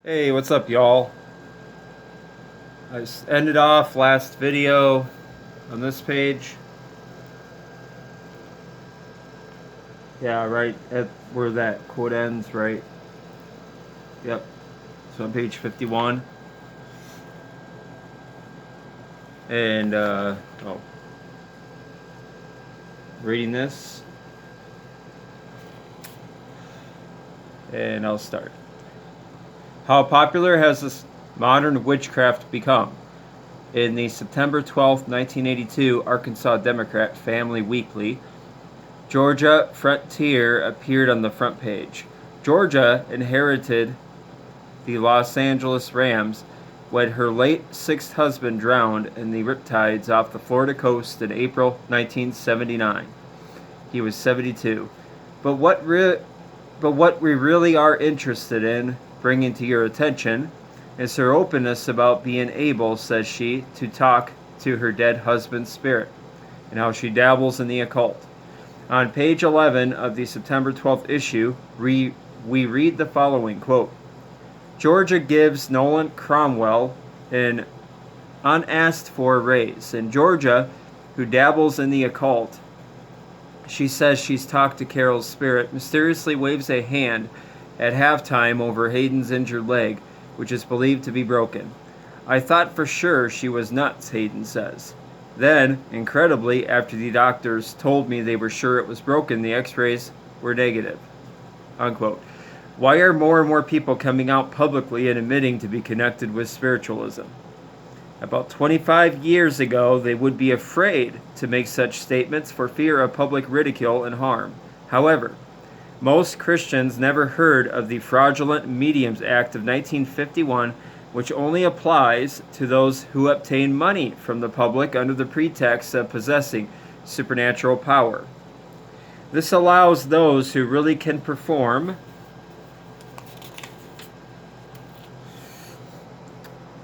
Hey, what's up, y'all? I just ended off last video on this page. Yeah, right at where that quote ends, right? Yep. So on page 51. And, reading this. And I'll start. How popular has this modern witchcraft become? In the September 12th, 1982 Arkansas Democrat Family Weekly, Georgia Frontier appeared on the front page. Georgia inherited the Los Angeles Rams when her late sixth husband drowned in the riptides off the Florida coast in April 1979. He was 72. But what we really are interested in bringing to your attention is her openness about being able, says she, to talk to her dead husband's spirit, and how she dabbles in the occult. On page 11 of the September 12th issue, we read the following, quote, Georgia gives Nolan Cromwell an unasked for raise. In Georgia, who dabbles in the occult, she says she's talked to Carol's spirit, mysteriously waves a hand at halftime over Hayden's injured leg, which is believed to be broken. I thought for sure she was nuts, Hayden says. Then, incredibly, after the doctors told me they were sure it was broken, the x-rays were negative. Unquote. Why are more and more people coming out publicly and admitting to be connected with spiritualism? About 25 years ago, they would be afraid to make such statements for fear of public ridicule and harm. However, most Christians never heard of the Fraudulent Mediums Act of 1951, which only applies to those who obtain money from the public under the pretext of possessing supernatural power. This allows those who really can perform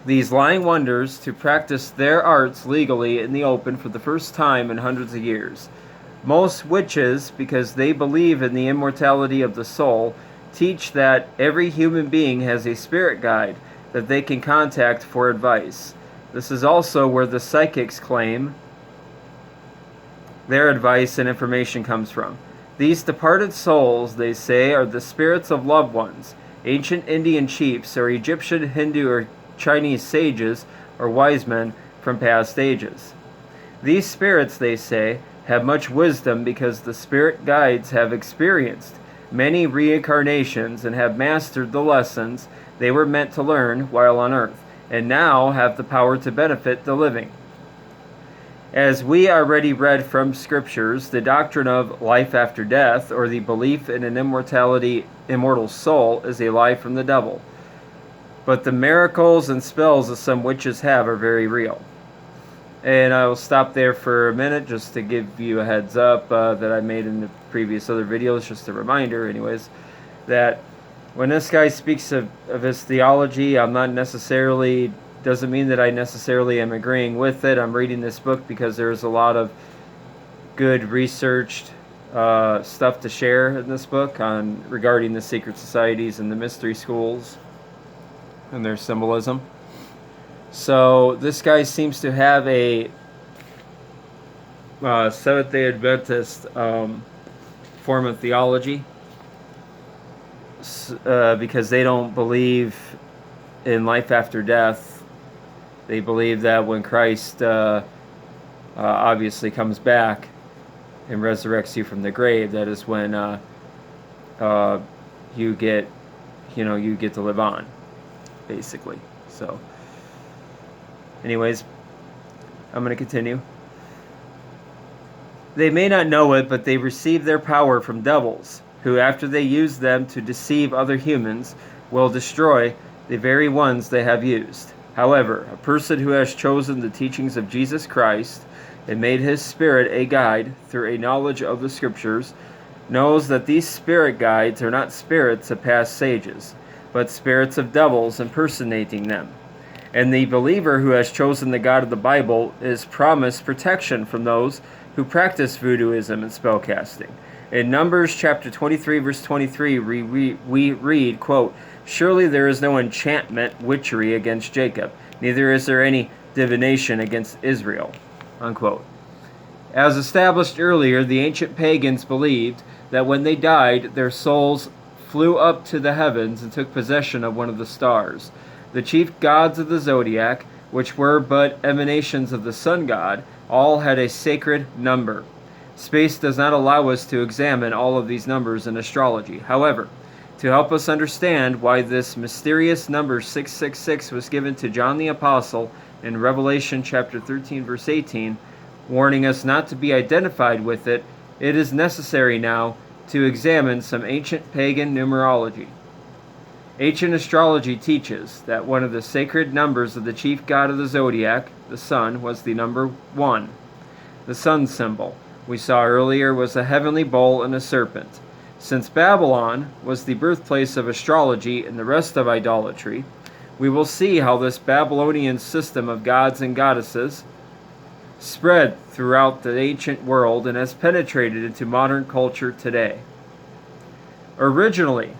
these lying wonders to practice their arts legally in the open for the first time in hundreds of years. Most witches, because they believe in the immortality of the soul, teach that every human being has a spirit guide that they can contact for advice. This is also where the psychics claim their advice and information comes from. These departed souls, they say, are the spirits of loved ones, ancient Indian chiefs, or Egyptian, Hindu, or Chinese sages or wise men from past ages. These spirits, they say, have much wisdom because the spirit guides have experienced many reincarnations and have mastered the lessons they were meant to learn while on earth, and now have the power to benefit the living. As we already read from scriptures, the doctrine of life after death, or the belief in an immortal soul, is a lie from the devil. But the miracles and spells that some witches have are very real. And I will stop there for a minute just to give you a heads up that I made in the previous other videos, just a reminder anyways, that when this guy speaks of his theology, doesn't mean that I necessarily am agreeing with it. I'm reading this book because there's a lot of good researched stuff to share in this book regarding the secret societies and the mystery schools and their symbolism. So this guy seems to have a Seventh-day Adventist form of theology because they don't believe in life after death. They believe that when Christ obviously comes back and resurrects you from the grave, that is when you get to live on, basically. So anyways, I'm going to continue. They may not know it, but they receive their power from devils, who after they use them to deceive other humans, will destroy the very ones they have used. However, a person who has chosen the teachings of Jesus Christ and made his spirit a guide through a knowledge of the scriptures knows that these spirit guides are not spirits of past sages, but spirits of devils impersonating them. And the believer who has chosen the God of the Bible is promised protection from those who practice voodooism and spellcasting. In Numbers chapter 23, verse 23, we read, quote, Surely there is no enchantment, witchery against Jacob, neither is there any divination against Israel." Unquote. As established earlier, the ancient pagans believed that when they died, their souls flew up to the heavens and took possession of one of the stars. The chief gods of the zodiac, which were but emanations of the sun god, all had a sacred number. Space does not allow us to examine all of these numbers in astrology. However, to help us understand why this mysterious number 666 was given to John the Apostle in Revelation chapter 13, verse 18, warning us not to be identified with it, it is necessary now to examine some ancient pagan numerology. Ancient astrology teaches that one of the sacred numbers of the chief god of the zodiac, the sun, was the number 1. The sun symbol we saw earlier was a heavenly bull and a serpent. Since Babylon was the birthplace of astrology and the rest of idolatry, we will see how this Babylonian system of gods and goddesses spread throughout the ancient world and has penetrated into modern culture today. Originally,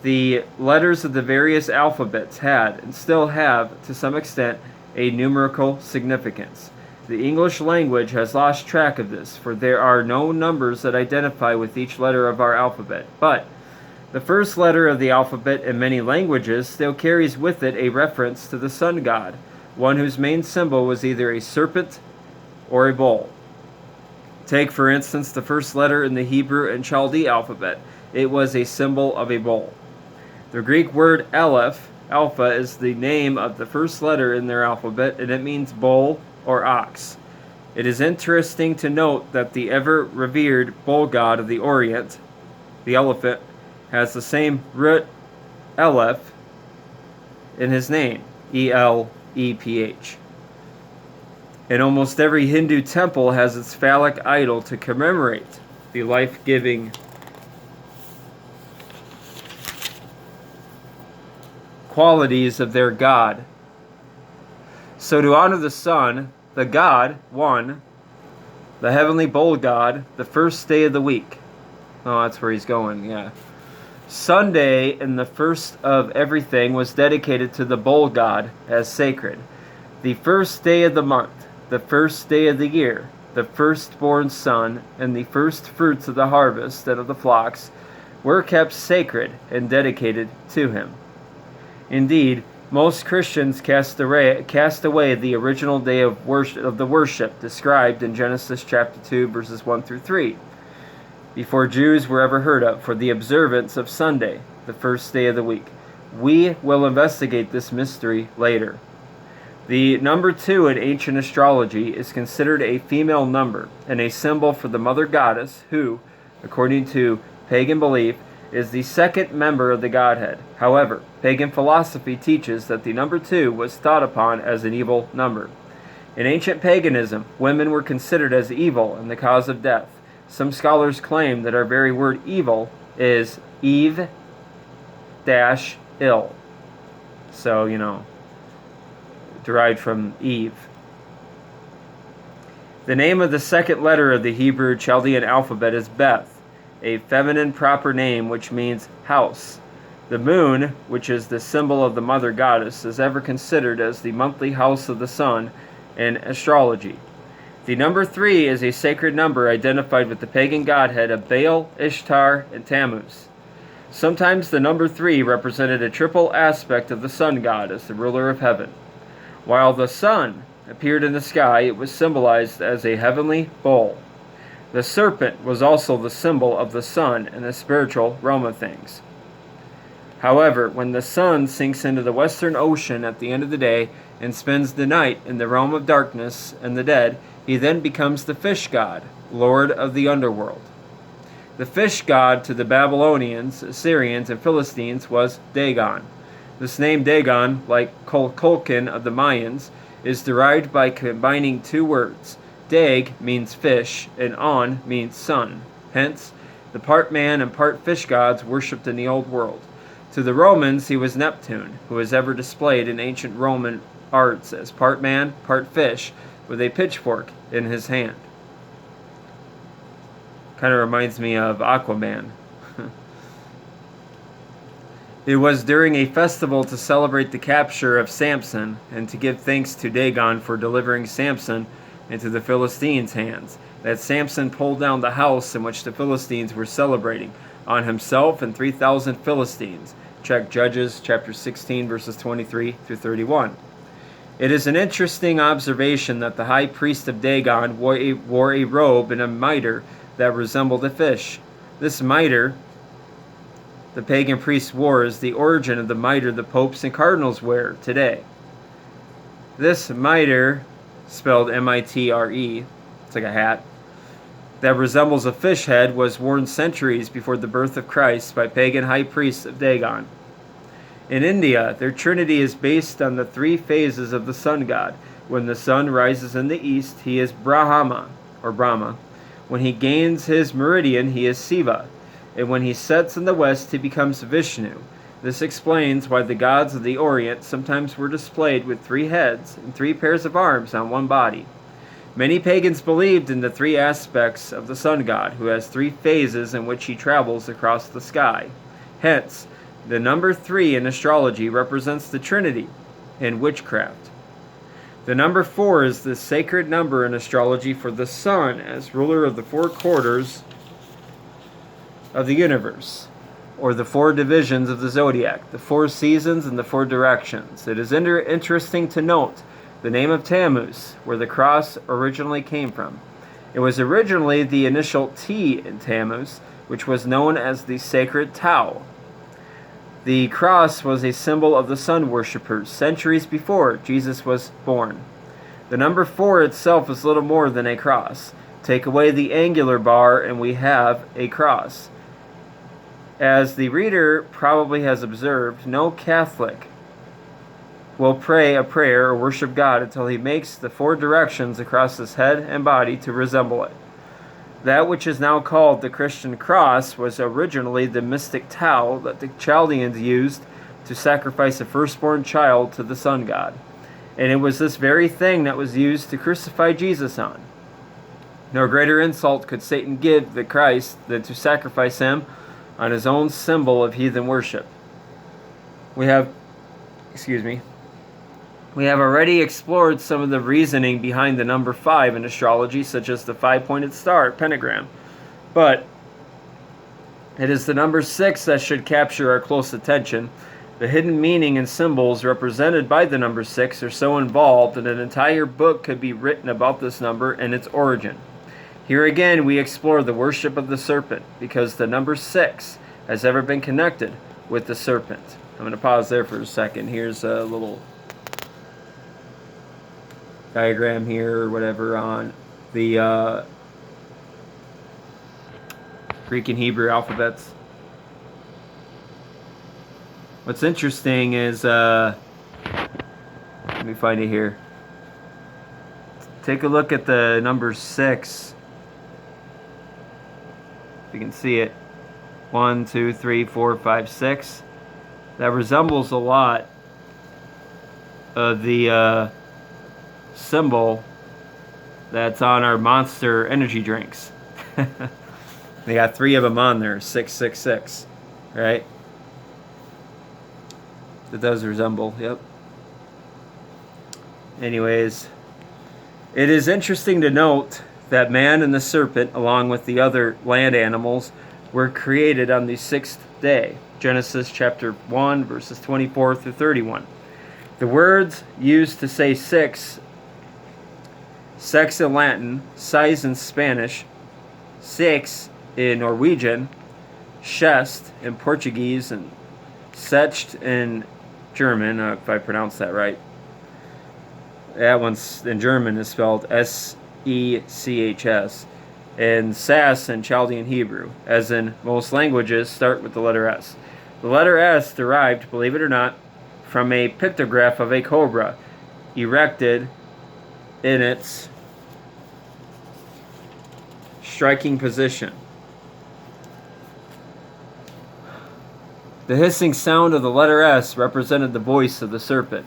the letters of the various alphabets had, and still have, to some extent, a numerical significance. The English language has lost track of this, for there are no numbers that identify with each letter of our alphabet. But the first letter of the alphabet in many languages still carries with it a reference to the sun god, one whose main symbol was either a serpent or a bull. Take, for instance, the first letter in the Hebrew and Chaldee alphabet. It was a symbol of a bull. The Greek word Aleph, alpha, is the name of the first letter in their alphabet, and it means bull or ox. It is interesting to note that the ever-revered bull god of the Orient, the elephant, has the same root Aleph in his name, E-L-E-P-H. And almost every Hindu temple has its phallic idol to commemorate the life-giving qualities of their god. So to honor the sun, the god, 1, the heavenly bull god, the first day of the week. Oh, that's where he's going, yeah. Sunday, and the first of everything, was dedicated to the bull god as sacred. The first day of the month, the first day of the year, the firstborn son, and the first fruits of the harvest and of the flocks were kept sacred and dedicated to him. Indeed, most Christians cast away the original day of the worship described in Genesis chapter 2, verses 1 through 3, before Jews were ever heard of, for the observance of Sunday, the first day of the week. We will investigate this mystery later. The number 2 in ancient astrology is considered a female number and a symbol for the mother goddess who, according to pagan belief, is the second member of the Godhead. However, pagan philosophy teaches that the number 2 was thought upon as an evil number. In ancient paganism, women were considered as evil and the cause of death. Some scholars claim that our very word evil is Eve-ill. So, derived from Eve. The name of the second letter of the Hebrew Chaldean alphabet is Beth, a feminine proper name which means house. The moon, which is the symbol of the mother goddess, is ever considered as the monthly house of the sun in astrology. The number 3 is a sacred number identified with the pagan godhead of Baal, Ishtar, and Tammuz. Sometimes the number 3 represented a triple aspect of the sun god as the ruler of heaven. While the sun appeared in the sky, it was symbolized as a heavenly bull. The serpent was also the symbol of the sun in the spiritual realm of things. However, when the sun sinks into the western ocean at the end of the day and spends the night in the realm of darkness and the dead, he then becomes the fish god, lord of the underworld. The fish god to the Babylonians, Assyrians, and Philistines was Dagon. This name Dagon, like Kukulkan of the Mayans, is derived by combining two words. Dag means fish, and On means sun. Hence, the part man and part fish gods worshipped in the Old World. To the Romans, he was Neptune, who is ever displayed in ancient Roman arts as part man, part fish, with a pitchfork in his hand. Kind of reminds me of Aquaman. It was during a festival to celebrate the capture of Samson and to give thanks to Dagon for delivering Samson into the Philistines' hands that Samson pulled down the house in which the Philistines were celebrating on himself and 3,000 Philistines. Check Judges chapter 16 verses 23 through 31. It is an interesting observation that the high priest of Dagon wore a robe and a mitre that resembled a fish. This mitre the pagan priests wore is the origin of the mitre the popes and cardinals wear today. This mitre, spelled M-I-T-R-E, it's like a hat, that resembles a fish head, was worn centuries before the birth of Christ by pagan high priests of Dagon. In India, their trinity is based on the three phases of the sun god. When the sun rises in the east, he is Brahma, or Brahma. When he gains his meridian, he is Shiva. And when he sets in the west, he becomes Vishnu. This explains why the gods of the Orient sometimes were displayed with 3 heads and 3 pairs of arms on one body. Many pagans believed in the 3 aspects of the sun god, who has 3 phases in which he travels across the sky. Hence, the number 3 in astrology represents the Trinity in witchcraft. The number 4 is the sacred number in astrology for the sun as ruler of the 4 quarters of the universe, or the 4 divisions of the zodiac, the 4 seasons and the 4 directions. It is interesting to note the name of Tammuz, where the cross originally came from. It was originally the initial T in Tammuz, which was known as the sacred Tau. The cross was a symbol of the sun worshippers centuries before Jesus was born. The number 4 itself is little more than a cross. Take away the angular bar and we have a cross. As the reader probably has observed, no Catholic will pray a prayer or worship God until he makes the 4 directions across his head and body to resemble it. That which is now called the Christian cross was originally the mystic Tau that the Chaldeans used to sacrifice a firstborn child to the sun god. And it was this very thing that was used to crucify Jesus on. No greater insult could Satan give the Christ than to sacrifice him on his own symbol of heathen worship. We have already explored some of the reasoning behind the number 5 in astrology, such as the 5-pointed star, pentagram. But it is the number 6 that should capture our close attention. The hidden meaning and symbols represented by the number 6 are so involved that an entire book could be written about this number and its origin. Here again, we explore the worship of the serpent, because the number 6 has ever been connected with the serpent. I'm going to pause there for a second. Here's a little diagram here, or whatever, on the Greek and Hebrew alphabets. What's interesting is, let me find it here. Take a look at the number 6. If you can see it, 1, 2, 3, 4, 5, 6. That resembles a lot of the symbol that's on our Monster energy drinks. They got 3 of them on there, 666, right? It does resemble, yep. Anyways, it is interesting to note that man and the serpent, along with the other land animals, were created on the 6th day. Genesis chapter 1, verses 24 through 31. The words used to say 6, sex in Latin, size in Spanish, six in Norwegian, chest in Portuguese, and secht in German, if I pronounce that right. That one's in German is spelled S-E-C-H-S. And Sas in Chaldean Hebrew, as in most languages, start with the letter S. The letter S derived, believe it or not, from a pictograph of a cobra erected in its striking position. The hissing sound of the letter S represented the voice of the serpent.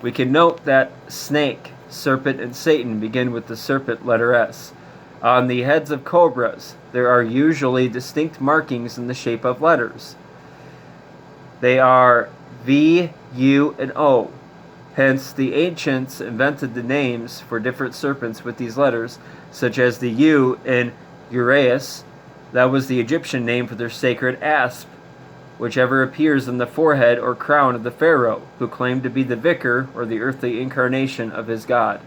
We can note that snake, serpent, and Satan begin with the serpent letter S. On the heads of cobras, there are usually distinct markings in the shape of letters. They are V, U, and O. Hence, the ancients invented the names for different serpents with these letters, such as the U in Uraeus. That was the Egyptian name for their sacred asp, whichever appears on the forehead or crown of the pharaoh, who claimed to be the vicar or the earthly incarnation of his god.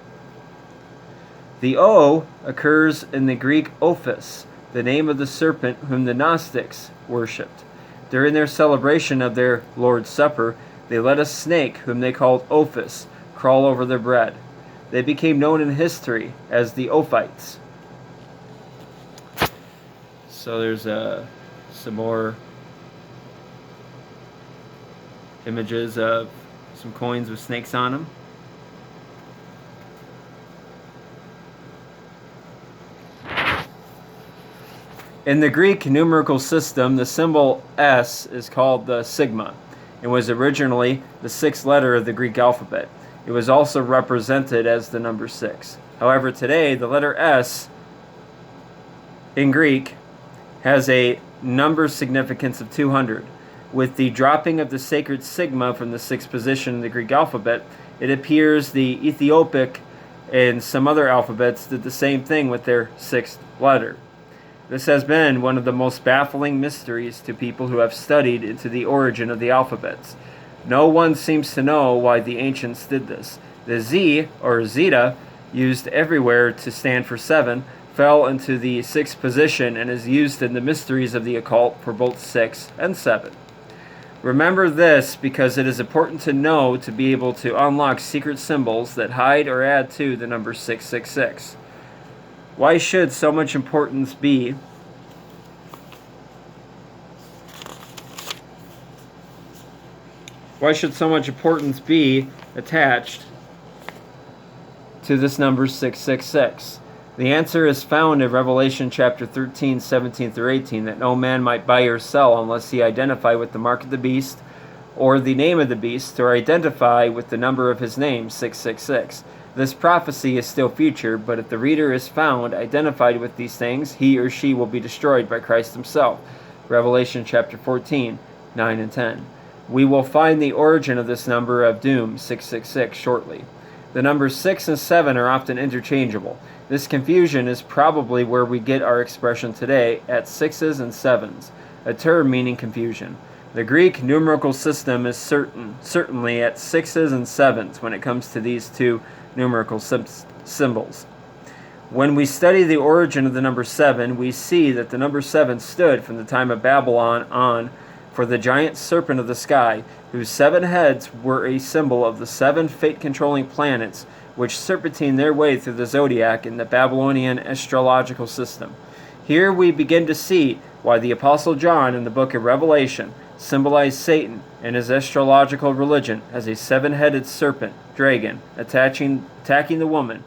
The O occurs in the Greek Ophis, the name of the serpent whom the Gnostics worshipped. During their celebration of their Lord's Supper, they let a snake, whom they called Ophis, crawl over their bread. They became known in history as the Ophites. So there's some more images of some coins with snakes on them. In the Greek numerical system, the symbol S is called the sigma and was originally the sixth letter of the Greek alphabet. It was also represented as the number 6. However, today, the letter S in Greek has a number significance of 200. With the dropping of the sacred sigma from the 6th position in the Greek alphabet, it appears the Ethiopic and some other alphabets did the same thing with their 6th letter. This has been one of the most baffling mysteries to people who have studied into the origin of the alphabets. No one seems to know why the ancients did this. The Z, or Zeta, used everywhere to stand for 7, fell into the 6th position and is used in the mysteries of the occult for both 6 and 7. Remember this because it is important to know to be able to unlock secret symbols that hide or add to the number 666. Why should so much importance be attached to this number 666? The answer is found in Revelation chapter 13, 17 through 18, that no man might buy or sell unless he identify with the mark of the beast or the name of the beast, or identify with the number of his name, 666. This prophecy is still future, but if the reader is found identified with these things, he or she will be destroyed by Christ himself. Revelation chapter 14, 9 and 10. We will find the origin of this number of doom, 666, shortly. The numbers 6 and 7 are often interchangeable. This confusion is probably where we get our expression today, at 6s and 7s, a term meaning confusion. The Greek numerical system is certainly at 6s and 7s when it comes to these two numerical symbols. When we study the origin of the number 7, we see that the number 7 stood from the time of Babylon on for the giant serpent of the sky, whose 7 heads were a symbol of the 7 fate-controlling planets which serpentine their way through the zodiac in the Babylonian astrological system. Here we begin to see why the Apostle John in the book of Revelation symbolized Satan and his astrological religion as a 7-headed serpent, dragon, attacking the woman,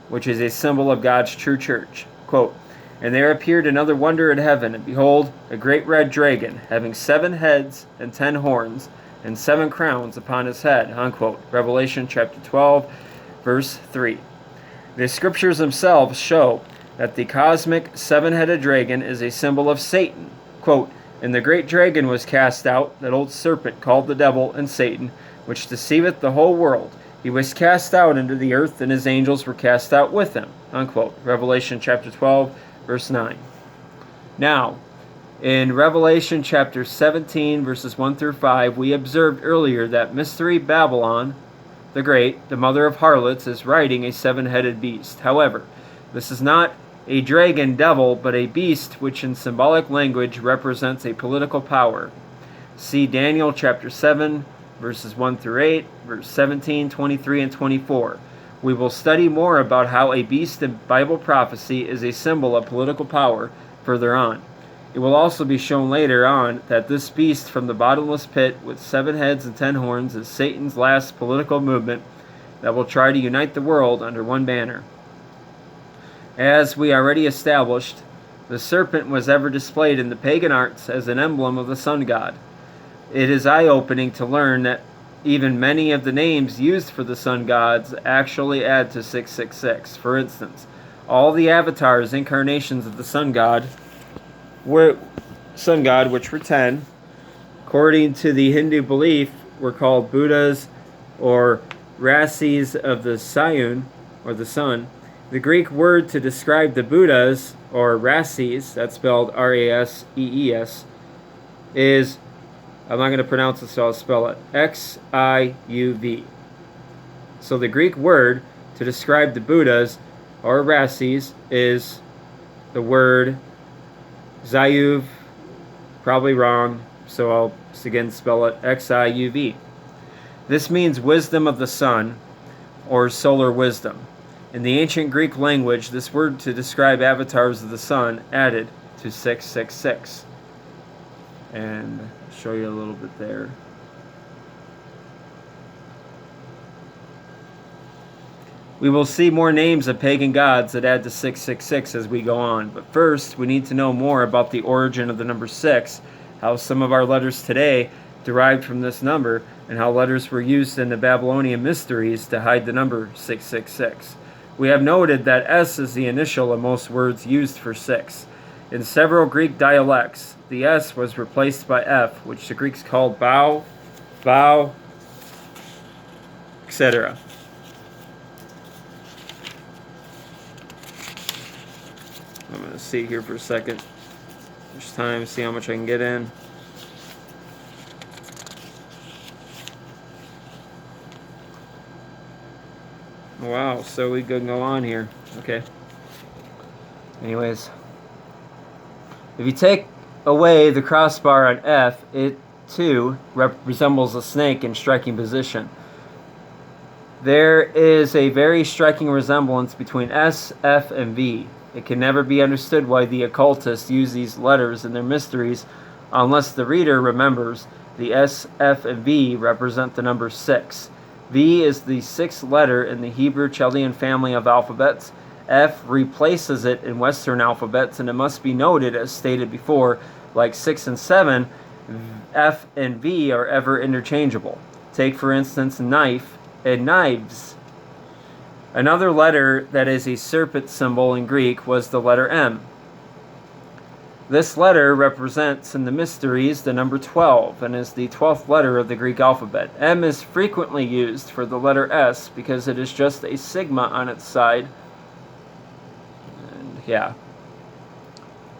which is a symbol of God's true church. Quote, "And there appeared another wonder in heaven, and behold, a great red dragon, having 7 heads and 10 horns, and 7 crowns upon his head." Unquote. Revelation chapter 12, verse 3. The scriptures themselves show that the cosmic 7-headed dragon is a symbol of Satan. Quote, "And the great dragon was cast out, that old serpent called the devil and Satan, which deceiveth the whole world. He was cast out into the earth, and his angels were cast out with him." Unquote. Revelation chapter 12, verse 9. Now, in Revelation chapter 17, verses 1 through 5, we observed earlier that Mystery Babylon the Great, the mother of harlots, is riding a 7-headed beast. However, this is not a dragon devil, but a beast which in symbolic language represents a political power. See Daniel chapter 7, verses 1 through 8, verse 17, 23, and 24. We will study more about how a beast in Bible prophecy is a symbol of political power further on. It will also be shown later on that this beast from the bottomless pit with 7 heads and 10 horns is Satan's last political movement that will try to unite the world under one banner. As we already established, the serpent was ever displayed in the pagan arts as an emblem of the sun god. It is eye-opening to learn that even many of the names used for the sun gods actually add to 666. For instance, all the avatars, incarnations of the sun god, which were 10, according to the Hindu belief, were called Buddhas or Rasis of the Sun, or the sun. The Greek word to describe the Buddhas, or Rasis, that's spelled R-A-S-E-E-S, is, I'm not going to pronounce it, so I'll spell it, X-I-U-V. So the Greek word to describe the Buddhas, or Rasis, is the word Zayuv, probably wrong, so I'll again spell it X-I-U-V. This means wisdom of the sun, or solar wisdom. In the ancient Greek language, this word to describe avatars of the sun added to 666. And I'll show you a little bit there. We will see more names of pagan gods that add to 666 as we go on. But first, we need to know more about the origin of the number 6, how some of our letters today derived from this number, and how letters were used in the Babylonian mysteries to hide the number 666. We have noted that S is the initial of most words used for 6. In several Greek dialects, the S was replaced by F, which the Greeks called bow, etc. I'm going to see here for a second. There's time, see how much I can get in. Wow, so we can go on here. Okay. Anyways, if you take away the crossbar on F, it too resembles a snake in striking position. There is a very striking resemblance between S, F, and V. It can never be understood why the occultists use these letters in their mysteries unless the reader remembers the S, F, and V represent the number 6. V is the 6th letter in the Hebrew Chaldean family of alphabets. F replaces it in Western alphabets, and it must be noted, as stated before, like 6 and 7, F and V are ever interchangeable. Take, for instance, knife and knives. Another letter that is a serpent symbol in Greek was the letter M. This letter represents in the mysteries the number 12 and is the 12th letter of the Greek alphabet. M is frequently used for the letter S because it is just a sigma on its side. And yeah.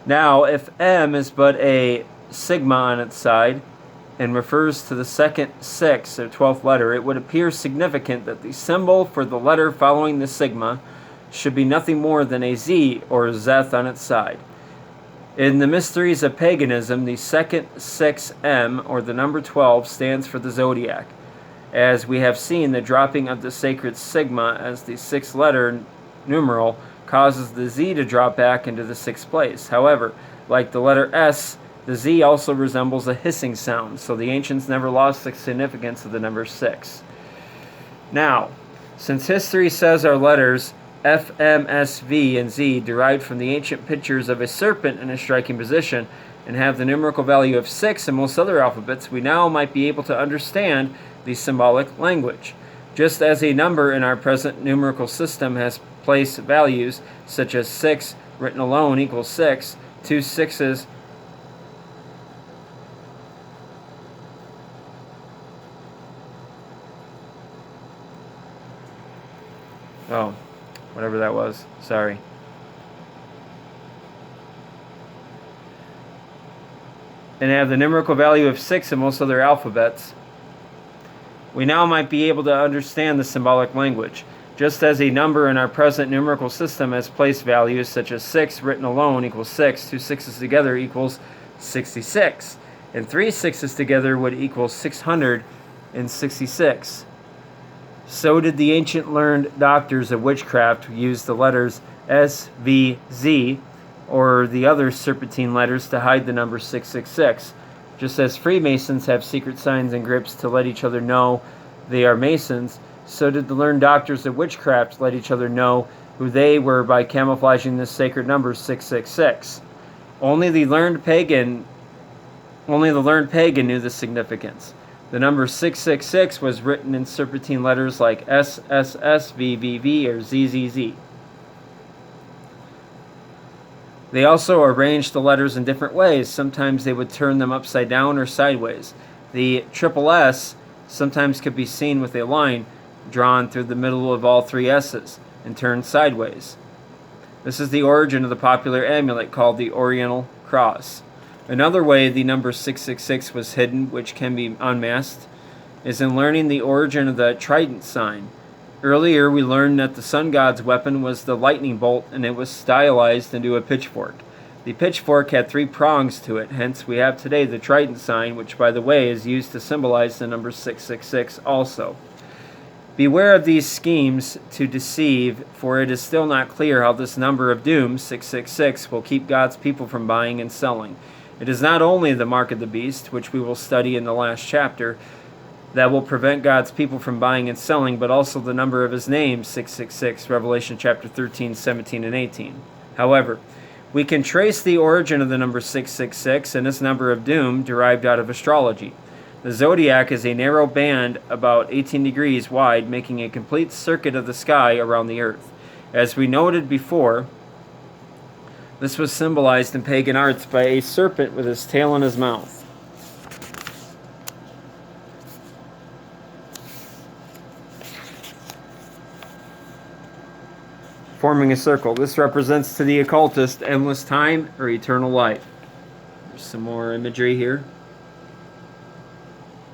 Now, if M is but a sigma on its side and refers to the second 6 or 12th letter, it would appear significant that the symbol for the letter following the sigma should be nothing more than a Z or Zeth on its side. In the mysteries of paganism, the second 6M, or the number 12, stands for the zodiac. As we have seen, the dropping of the sacred sigma as the 6th letter numeral causes the Z to drop back into the 6th place. However, like the letter S, the Z also resembles a hissing sound, so the ancients never lost the significance of the number 6. Now, since history says our letters F, M, S, V, and Z derived from the ancient pictures of a serpent in a striking position and have the numerical value of 6 in most other alphabets, we now might be able to understand the symbolic language. Just as a number in our present numerical system has place values such as 6 written alone equals 6, 2 6s whatever that was, sorry. And have the numerical value of 6 in most other alphabets, we now might be able to understand the symbolic language. Just as a number in our present numerical system has place values such as 6 written alone equals 6, 2 6s together equals 66, and 3 6s together would equal 666. So did the ancient learned doctors of witchcraft use the letters S, V, Z, or the other serpentine letters to hide the number 666. Just as Freemasons have secret signs and grips to let each other know they are Masons, so did the learned doctors of witchcraft let each other know who they were by camouflaging this sacred number 666. Only the learned pagan knew the significance. The number 666 was written in serpentine letters like S, S, S, V, V, V, or Z, Z, Z. They also arranged the letters in different ways. Sometimes they would turn them upside down or sideways. The triple S sometimes could be seen with a line drawn through the middle of all three S's and turned sideways. This is the origin of the popular amulet called the Oriental Cross. Another way the number 666 was hidden, which can be unmasked, is in learning the origin of the trident sign. Earlier, we learned that the sun god's weapon was the lightning bolt, and it was stylized into a pitchfork. The pitchfork had 3 prongs to it, hence we have today the trident sign, which, by the way, is used to symbolize the number 666 also. Beware of these schemes to deceive, for it is still not clear how this number of doom, 666, will keep God's people from buying and selling. It is not only the mark of the beast, which we will study in the last chapter, that will prevent God's people from buying and selling, but also the number of his name, 666, Revelation chapter 13, 17, and 18. However, we can trace the origin of the number 666 and its number of doom derived out of astrology. The zodiac is a narrow band about 18 degrees wide, making a complete circuit of the sky around the earth. As we noted before, this was symbolized in pagan arts by a serpent with his tail in his mouth, forming a circle. This represents to the occultist endless time or eternal life. There's some more imagery here.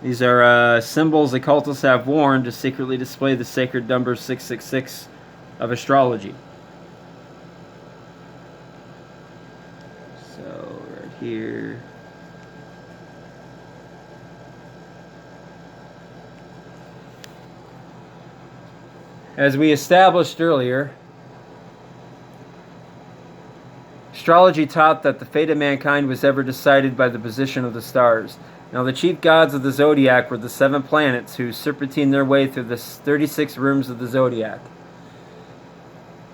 These are symbols occultists have worn to secretly display the sacred number 666 of astrology. So, right here. As we established earlier, astrology taught that the fate of mankind was ever decided by the position of the stars. Now, the chief gods of the zodiac were the 7 planets who serpentine their way through the 36 rooms of the zodiac.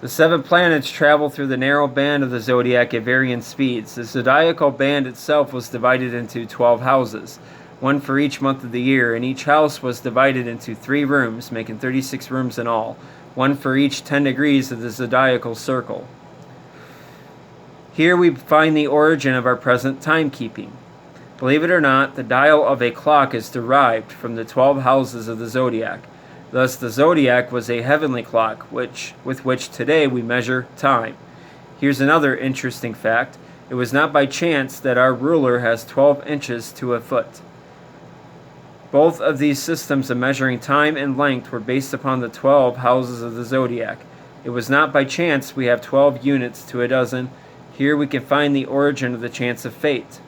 The 7 planets travel through the narrow band of the zodiac at varying speeds. The zodiacal band itself was divided into 12 houses, one for each month of the year, and each house was divided into 3 rooms, making 36 rooms in all, one for each 10 degrees of the zodiacal circle. Here we find the origin of our present timekeeping. Believe it or not, the dial of a clock is derived from the 12 houses of the zodiac. Thus, the zodiac was a heavenly clock, with which today we measure time. Here's another interesting fact. It was not by chance that our ruler has 12 inches to a foot. Both of these systems of measuring time and length were based upon the 12 houses of the zodiac. It was not by chance we have 12 units to a dozen. Here we can find the origin of the chance of fate.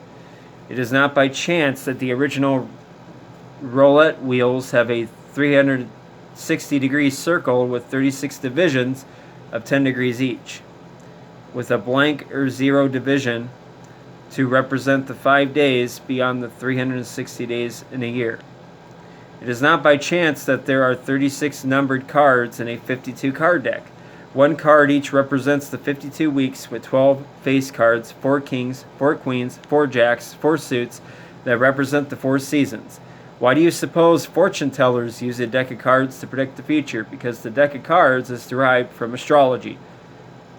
It is not by chance that the original roulette wheels have a 360-degree circle with 36 divisions of 10 degrees each, with a blank or 0 division to represent the 5 days beyond the 360 days in a year. It is not by chance that there are 36 numbered cards in a 52 card deck. 1 card each represents the 52 weeks with 12 face cards, 4 kings, 4 queens, 4 jacks, 4 suits that represent the 4 seasons. Why do you suppose fortune tellers use a deck of cards to predict the future? Because the deck of cards is derived from astrology.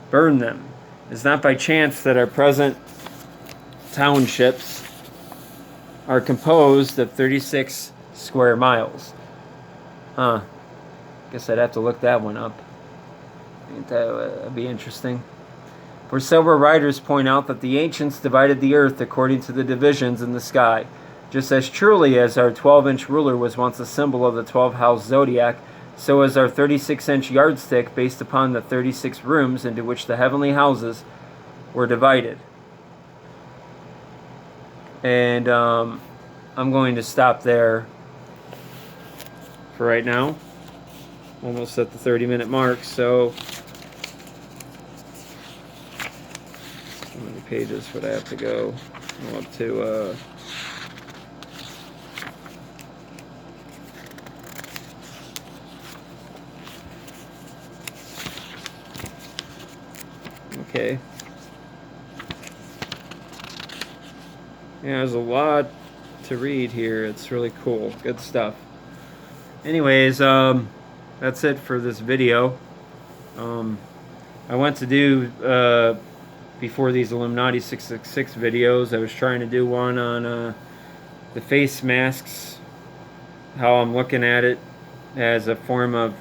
Burn them. It's not by chance that our present townships are composed of 36 square miles. Guess I'd have to look that one up. I think that would be interesting. For several writers point out that the ancients divided the earth according to the divisions in the sky. Just as truly as our 12-inch ruler was once a symbol of the 12-house zodiac, so is our 36-inch yardstick based upon the 36 rooms into which the heavenly houses were divided. And I'm going to stop there for right now. Almost at the 30-minute mark, so how many pages would I have to go? Go up to okay. Yeah, there's a lot to read here. It's really cool. Good stuff. Anyways, that's it for this video. I went to do before these Illuminati 666 videos. I was trying to do one on the face masks, how I'm looking at it as a form of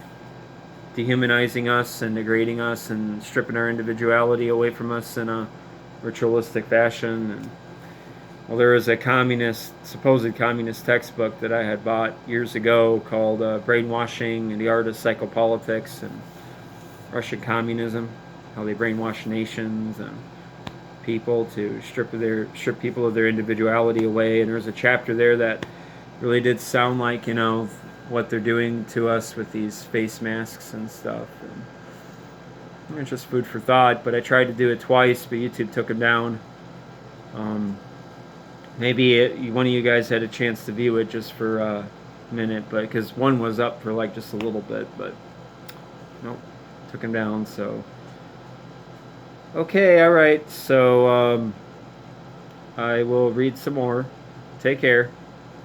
dehumanizing us and degrading us and stripping our individuality away from us in a ritualistic fashion. And well, there was a supposed communist textbook that I had bought years ago called Brainwashing and the Art of Psychopolitics and Russian Communism, how they brainwash nations and people to strip people of their individuality away. And there was a chapter there that really did sound like, you know, what they're doing to us with these face masks and stuff. And it's just food for thought. But I tried to do it twice, but YouTube took them down. Maybe one of you guys had a chance to view it just for a minute, but because one was up for like just a little bit, but nope, took him down. So okay, all right. So I will read some more. Take care.